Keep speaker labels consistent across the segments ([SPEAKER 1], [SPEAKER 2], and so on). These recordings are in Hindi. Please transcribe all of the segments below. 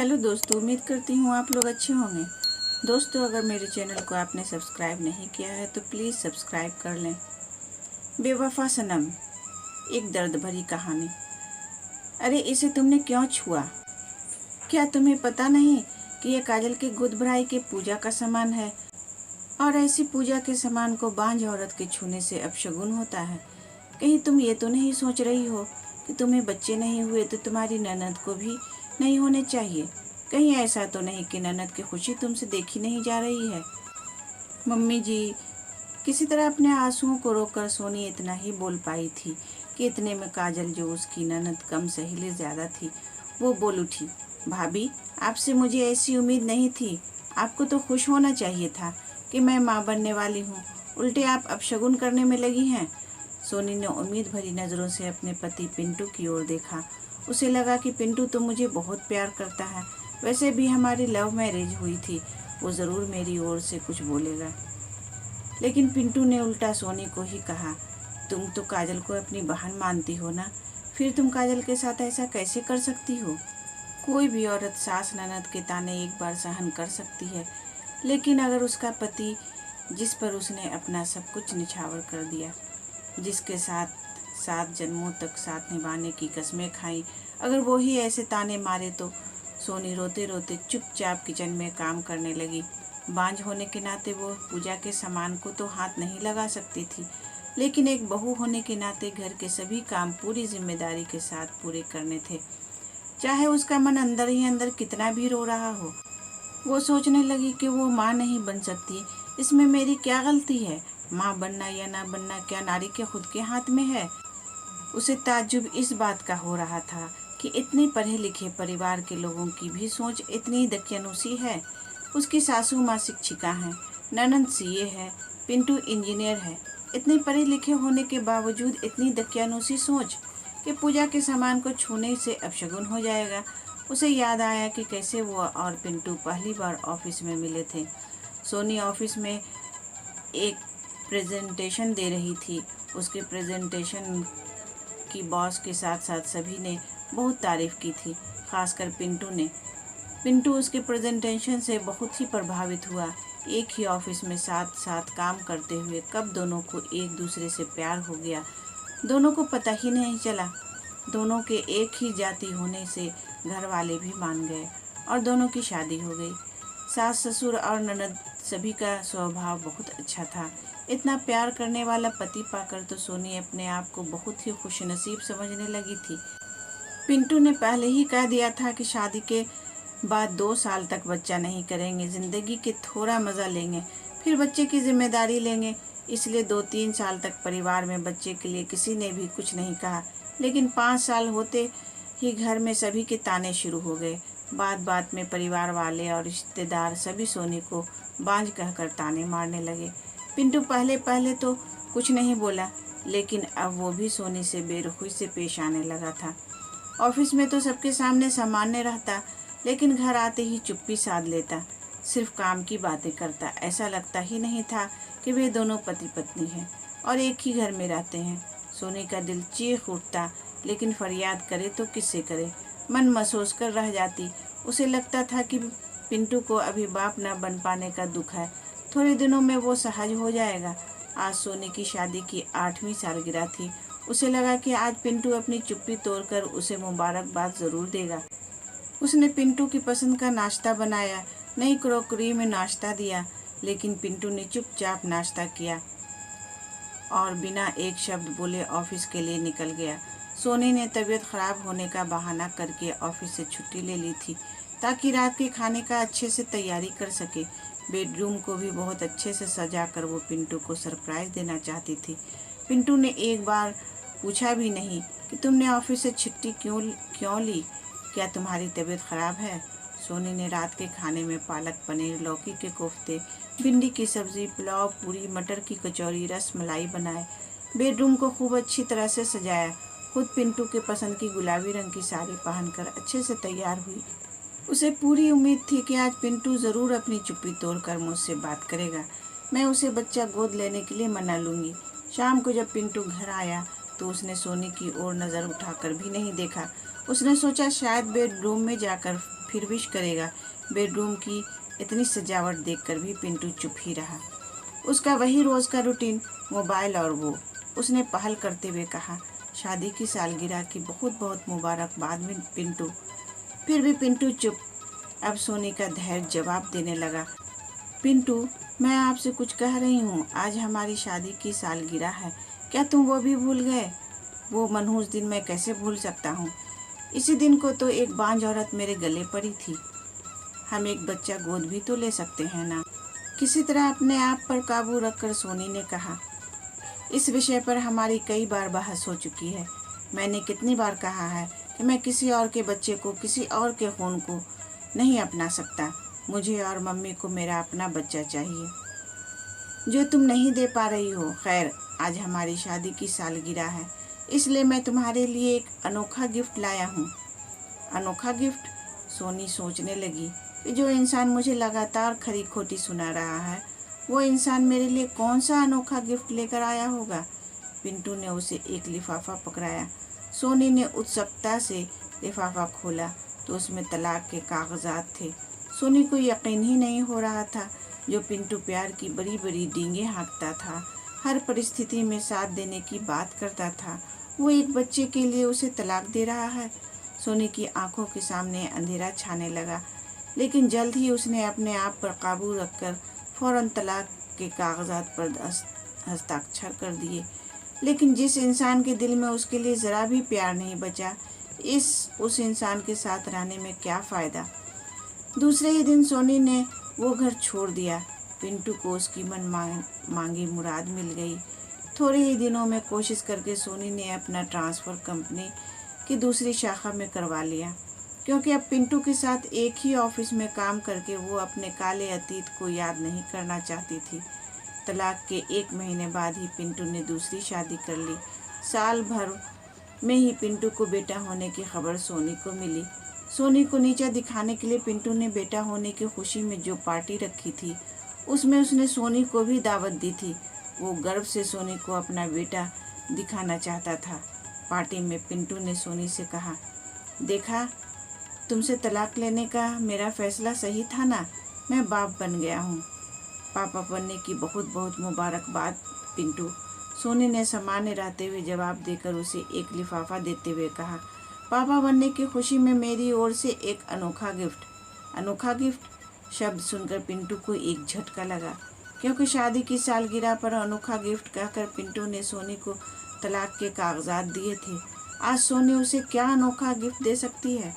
[SPEAKER 1] हेलो दोस्तों, उम्मीद करती हूँ आप लोग अच्छे होंगे। दोस्तों, अगर मेरे चैनल को आपने सब्सक्राइब नहीं किया है तो प्लीज़ सब्सक्राइब कर लें। बेवफा सनम, एक दर्द भरी कहानी। अरे इसे तुमने क्यों छुआ? क्या तुम्हें पता नहीं कि यह काजल के गुद भराई के पूजा का सामान है? और ऐसी पूजा के सामान को बांझ औरत के छूने से अपशगुन होता है। कहीं तुम ये तो नहीं सोच रही हो कि तुम्हें बच्चे नहीं हुए तो तुम्हारी ननद को भी नहीं होने चाहिए? कहीं ऐसा तो नहीं कि ननद की खुशी तुमसे देखी नहीं जा रही है? मम्मी जी, किसी तरह अपने आंसुओं को रोककर सोनी इतना ही बोल पाई थी कि इतने में काजल, जो उसकी ननद कम सहेली ज्यादा थी, वो बोल उठी, भाभी, आपसे मुझे ऐसी उम्मीद नहीं थी। आपको तो खुश होना चाहिए था कि मैं माँ बनने वाली हूँ, उल्टे आप अपशगुन करने में लगी हैं। सोनी ने उम्मीद भरी नज़रों से अपने पति पिंटू की ओर देखा। उसे लगा कि पिंटू तो मुझे बहुत प्यार करता है, वैसे भी हमारी लव मैरिज हुई थी, वो ज़रूर मेरी ओर से कुछ बोलेगा। लेकिन पिंटू ने उल्टा सोनी को ही कहा, तुम तो काजल को अपनी बहन मानती हो ना, फिर तुम काजल के साथ ऐसा कैसे कर सकती हो? कोई भी औरत सास ननद के ताने एक बार सहन कर सकती है, लेकिन अगर उसका पति, जिस पर उसने अपना सब कुछ निछावर कर दिया, जिसके साथ 7 जन्मों तक साथ निभाने की कस्में खाई, अगर वो ही ऐसे ताने मारे तो सोनी रोते रोते चुपचाप किचन में काम करने लगी। बांझ होने के नाते वो पूजा के सामान को तो हाथ नहीं लगा सकती थी, लेकिन एक बहू होने के नाते घर के सभी काम पूरी जिम्मेदारी के साथ पूरे करने थे, चाहे उसका मन अंदर ही अंदर कितना भी रो रहा हो। वो सोचने लगी कि वो माँ नहीं बन सकती, इसमें मेरी क्या गलती है? माँ बनना या ना बनना क्या नारी के खुद के हाथ में है? उसे ताज्जुब इस बात का हो रहा था कि इतने पढ़े लिखे परिवार के लोगों की भी सोच इतनी दकियानूसी है। उसकी सासू माँ शिक्षिका हैं, ननंद सीए है, पिंटू इंजीनियर है। इतने पढ़े लिखे होने के बावजूद इतनी दकियानूसी सोच कि पूजा के सामान को छूने से अपशगुन हो जाएगा। उसे याद आया कि कैसे वो और पिंटू पहली बार ऑफिस में मिले थे। सोनी ऑफिस में एक प्रेजेंटेशन दे रही थी। उसके प्रेजेंटेशन की बॉस के साथ साथ सभी ने बहुत तारीफ की थी, खासकर पिंटू ने। पिंटू उसके प्रेजेंटेशन से बहुत ही प्रभावित हुआ। एक ही ऑफिस में साथ साथ काम करते हुए कब दोनों को एक दूसरे से प्यार हो गया, दोनों को पता ही नहीं चला। दोनों के एक ही जाति होने से घर वाले भी मान गए और दोनों की शादी हो गई। सास ससुर और ननद सभी का स्वभाव बहुत अच्छा था। इतना प्यार करने वाला पति पाकर तो सोनी अपने आप को बहुत ही खुशनसीब समझने लगी थी। पिंटू ने पहले ही कह दिया था कि शादी के बाद 2 साल तक बच्चा नहीं करेंगे, जिंदगी के थोड़ा मज़ा लेंगे, फिर बच्चे की जिम्मेदारी लेंगे। इसलिए 2-3 साल तक परिवार में बच्चे के लिए किसी ने भी कुछ नहीं कहा, लेकिन 5 साल होते ही घर में सभी के ताने शुरू हो गए। बात बात में परिवार वाले और रिश्तेदार सभी सोनी को बांझ कहकर ताने मारने लगे। पिंटू पहले पहले तो कुछ नहीं बोला, लेकिन अब वो भी सोनी से बेरुखी से पेश आने लगा था। ऑफिस में तो सबके सामने सामान्य रहता, लेकिन घर आते ही चुप्पी साध लेता, सिर्फ काम की बातें करता। ऐसा लगता ही नहीं था कि वे दोनों पति पत्नी हैं और एक ही घर में रहते हैं। सोनी का दिल चीख उठता, लेकिन फरियाद करे तो किससे करे, मन महसूस कर रह जाती। उसे लगता था कि पिंटू को अभी बाप न बन पाने का दुख है, थोड़े दिनों में वो सहज हो जाएगा। आज सोनी की शादी की 8वीं सालगिरह थी। उसे लगा कि आज पिंटू अपनी चुप्पी तोड़कर उसे मुबारकबाद जरूर देगा। उसने पिंटू की पसंद का नाश्ता बनाया, नई क्रॉकरी में नाश्ता दिया, लेकिन पिंटू ने चुपचाप नाश्ता किया और बिना एक शब्द बोले ऑफिस के लिए निकल गया। सोनी ने तबीयत खराब होने का बहाना करके ऑफिस से छुट्टी ले ली थी, ताकि रात के खाने का अच्छे से तैयारी कर सके। बेडरूम को भी बहुत अच्छे से सजाकर वो पिंटू को सरप्राइज देना चाहती थी। पिंटू ने एक बार पूछा भी नहीं कि तुमने ऑफिस से छुट्टी क्यों ली, क्या तुम्हारी तबीयत खराब है? सोनी ने रात के खाने में पालक पनीर, लौकी के कोफ्ते, भिंडी की सब्जी, पुलाव, पूरी, मटर की कचौरी, रस मलाई बनाए। बेडरूम को खूब अच्छी तरह से सजाया। खुद पिंटू के पसंद की गुलाबी रंग की साड़ी पहनकर अच्छे से तैयार हुई। उसे पूरी उम्मीद थी कि आज पिंटू ज़रूर अपनी चुप्पी तोड़कर मुझसे बात करेगा। मैं उसे बच्चा गोद लेने के लिए मना लूँगी। शाम को जब पिंटू घर आया तो उसने सोनी की ओर नज़र उठाकर भी नहीं देखा। उसने सोचा शायद बेडरूम में जाकर फिर विश करेगा। बेडरूम की इतनी सजावट देखकर भी पिंटू चुप ही रहा। उसका वही रोज का रूटीन, मोबाइल और वो। उसने पहल करते हुए कहा, शादी की सालगिरह की बहुत बहुत मुबारकबाद में पिंटू। फिर भी पिंटू चुप। अब सोनी का धैर्य जवाब देने लगा, पिंटू मैं आपसे कुछ कह रही हूँ, आज हमारी शादी की सालगिरह है, क्या तुम वो भी भूल गए? वो मनहूस दिन मैं कैसे भूल सकता हूँ? इसी दिन को तो एक बांझ औरत मेरे गले पड़ी थी। हम एक बच्चा गोद भी तो ले सकते हैं ना। किसी तरह अपने आप पर काबू रखकर सोनी ने कहा, इस विषय पर हमारी कई बार बहस हो चुकी है। मैंने कितनी बार कहा है कि मैं किसी और के बच्चे को, किसी और के खून को नहीं अपना सकता। मुझे और मम्मी को मेरा अपना बच्चा चाहिए, जो तुम नहीं दे पा रही हो। खैर, आज हमारी शादी की सालगिरह है, इसलिए मैं तुम्हारे लिए एक अनोखा गिफ्ट लाया हूँ। अनोखा गिफ्ट? सोनी सोचने लगी कि जो इंसान मुझे लगातार खरी खोटी सुना रहा है, वो इंसान मेरे लिए कौन सा अनोखा गिफ्ट लेकर आया होगा। पिंटू ने उसे एक लिफाफा पकड़ाया। सोनी ने उत्सुकता से लिफाफा खोला तो उसमें तलाक के कागजात थे। सोनी को यकीन ही नहीं हो रहा था। जो पिंटू प्यार की बड़ी बड़ी डींगे हाँकता था, हर परिस्थिति में साथ देने की बात करता था, वो एक बच्चे के लिए उसे तलाक दे रहा है। सोनी की आंखों के सामने अंधेरा छाने लगा, लेकिन जल्द ही उसने अपने आप पर काबू रखकर फौरन तलाक के कागजात पर हस्ताक्षर कर दिए। लेकिन जिस इंसान के दिल में उसके लिए ज़रा भी प्यार नहीं बचा, उस इंसान के साथ रहने में क्या फ़ायदा। दूसरे ही दिन सोनी ने वो घर छोड़ दिया। पिंटू को उसकी मन मांगी मुराद मिल गई। थोड़े ही दिनों में कोशिश करके सोनी ने अपना ट्रांसफ़र कंपनी की दूसरी शाखा में करवा लिया, क्योंकि अब पिंटू के साथ एक ही ऑफिस में काम करके वो अपने काले अतीत को याद नहीं करना चाहती थी। तलाक के 1 महीने बाद ही पिंटू ने दूसरी शादी कर ली। साल भर में ही पिंटू को बेटा होने की खबर सोनी को मिली। सोनी को नीचा दिखाने के लिए पिंटू ने बेटा होने की खुशी में जो पार्टी रखी थी, उसमें उसने सोनी को भी दावत दी थी। वो गर्व से सोनी को अपना बेटा दिखाना चाहता था। पार्टी में पिंटू ने सोनी से कहा, देखा, तुमसे तलाक लेने का मेरा फैसला सही था ना, मैं बाप बन गया हूँ। पापा बनने की बहुत बहुत मुबारकबाद पिंटू। सोनी ने सामान्य रहते हुए जवाब देकर उसे एक लिफाफा देते हुए कहा, पापा बनने की खुशी में मेरी ओर से एक अनोखा गिफ्ट। अनोखा गिफ्ट शब्द सुनकर पिंटू को एक झटका लगा, क्योंकि शादी की सालगिरह पर अनोखा गिफ्ट कहकर पिंटू ने सोनी को तलाक के कागजात दिए थे। आज सोनी उसे क्या अनोखा गिफ्ट दे सकती है?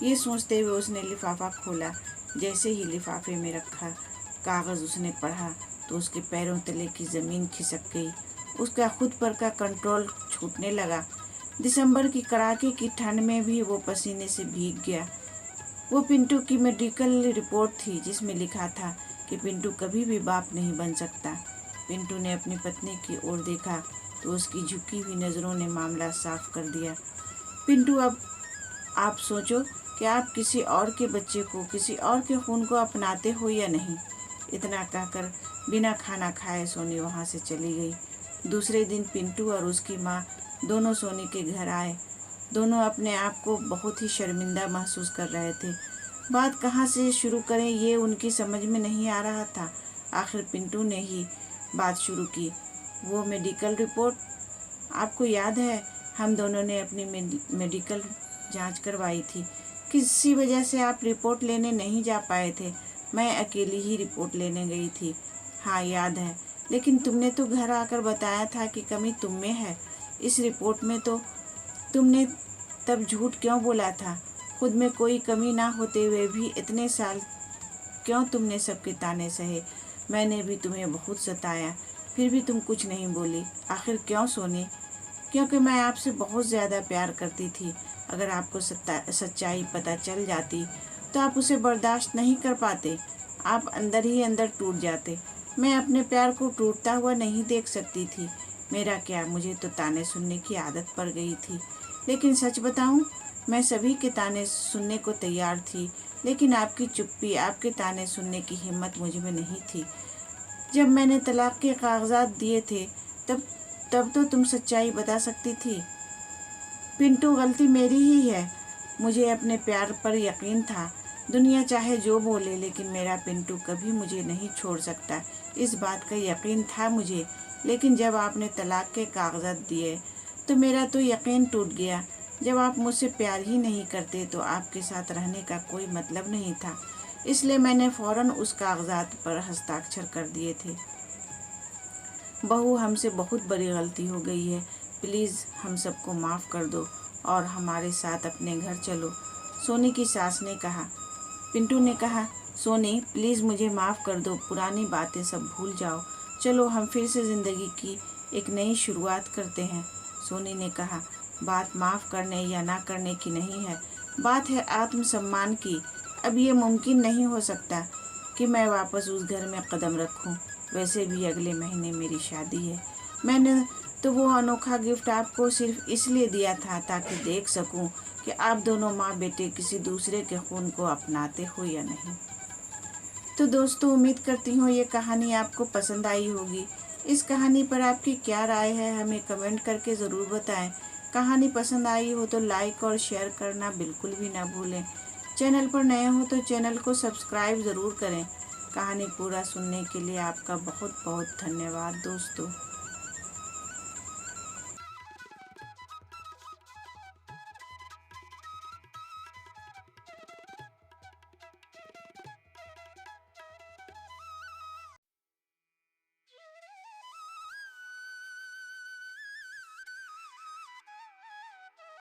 [SPEAKER 1] ये सोचते हुए उसने लिफाफा खोला। जैसे ही लिफाफे में रखा कागज़ उसने पढ़ा तो उसके पैरों तले की ज़मीन खिसक गई। उसका खुद पर का कंट्रोल छूटने लगा। दिसंबर की कड़ाके की ठंड में भी वो पसीने से भीग गया। वो पिंटू की मेडिकल रिपोर्ट थी, जिसमें लिखा था कि पिंटू कभी भी बाप नहीं बन सकता। पिंटू ने अपनी पत्नी की ओर देखा तो उसकी झुकी हुई नज़रों ने मामला साफ कर दिया। पिंटू, अब आप सोचो कि आप किसी और के बच्चे को, किसी और के खून को अपनाते हो या नहीं। इतना कहकर बिना खाना खाए सोनी वहाँ से चली गई। दूसरे दिन पिंटू और उसकी माँ दोनों सोनी के घर आए। दोनों अपने आप को बहुत ही शर्मिंदा महसूस कर रहे थे। बात कहाँ से शुरू करें ये उनकी समझ में नहीं आ रहा था। आखिर पिंटू ने ही बात शुरू की, वो मेडिकल रिपोर्ट, आपको याद है हम दोनों ने अपनी मेडिकल जांच करवाई थी, किसी वजह से आप रिपोर्ट लेने नहीं जा पाए थे। मैं अकेली ही रिपोर्ट लेने गई थी। हाँ याद है, लेकिन तुमने तो घर आकर बताया था कि कमी तुम में है। इस रिपोर्ट में तो तुमने तब झूठ क्यों बोला था? खुद में कोई कमी ना होते हुए भी इतने साल क्यों तुमने सबके ताने सहे? मैंने भी तुम्हें बहुत सताया, फिर भी तुम कुछ नहीं बोली। आखिर क्यों सोनी? क्योंकि मैं आपसे बहुत ज़्यादा प्यार करती थी। अगर आपको सच्चाई पता चल जाती तो आप उसे बर्दाश्त नहीं कर पाते। आप अंदर ही अंदर टूट जाते। मैं अपने प्यार को टूटता हुआ नहीं देख सकती थी। मेरा क्या, मुझे तो ताने सुनने की आदत पड़ गई थी। लेकिन सच बताऊं, मैं सभी के ताने सुनने को तैयार थी, लेकिन आपकी चुप्पी, आपके ताने सुनने की हिम्मत मुझ में नहीं थी। जब मैंने तलाक के कागजात दिए थे तब तो तुम सच्चाई बता सकती थी। पिंटू, गलती मेरी ही है। मुझे अपने प्यार पर यकीन था। दुनिया चाहे जो बोले, लेकिन मेरा पिंटू कभी मुझे नहीं छोड़ सकता, इस बात का यकीन था मुझे। लेकिन जब आपने तलाक के कागजात दिए तो मेरा तो यकीन टूट गया। जब आप मुझसे प्यार ही नहीं करते तो आपके साथ रहने का कोई मतलब नहीं था। इसलिए मैंने फ़ौरन उस कागजात पर हस्ताक्षर कर दिए थे। बहू, हमसे बहुत बड़ी गलती हो गई है। प्लीज़ हम सबको माफ़ कर दो और हमारे साथ अपने घर चलो, सोनी की सास ने कहा। पिंटू ने कहा, सोनी प्लीज़ मुझे माफ़ कर दो, पुरानी बातें सब भूल जाओ, चलो हम फिर से ज़िंदगी की एक नई शुरुआत करते हैं। सोनी ने कहा, बात माफ़ करने या ना करने की नहीं है, बात है आत्मसम्मान की। अब ये मुमकिन नहीं हो सकता कि मैं वापस उस घर में कदम रखूं। वैसे भी अगले महीने मेरी शादी है। मैंने तो वो अनोखा गिफ्ट आपको सिर्फ इसलिए दिया था ताकि देख सकूं कि आप दोनों माँ बेटे किसी दूसरे के खून को अपनाते हो या नहीं। तो दोस्तों, उम्मीद करती हूँ ये कहानी आपको पसंद आई होगी। इस कहानी पर आपकी क्या राय है हमें कमेंट करके ज़रूर बताएं। कहानी पसंद आई हो तो लाइक और शेयर करना बिल्कुल भी ना भूलें। चैनल पर नए हो तो चैनल को सब्सक्राइब ज़रूर करें। कहानी पूरा सुनने के लिए आपका बहुत बहुत धन्यवाद दोस्तों।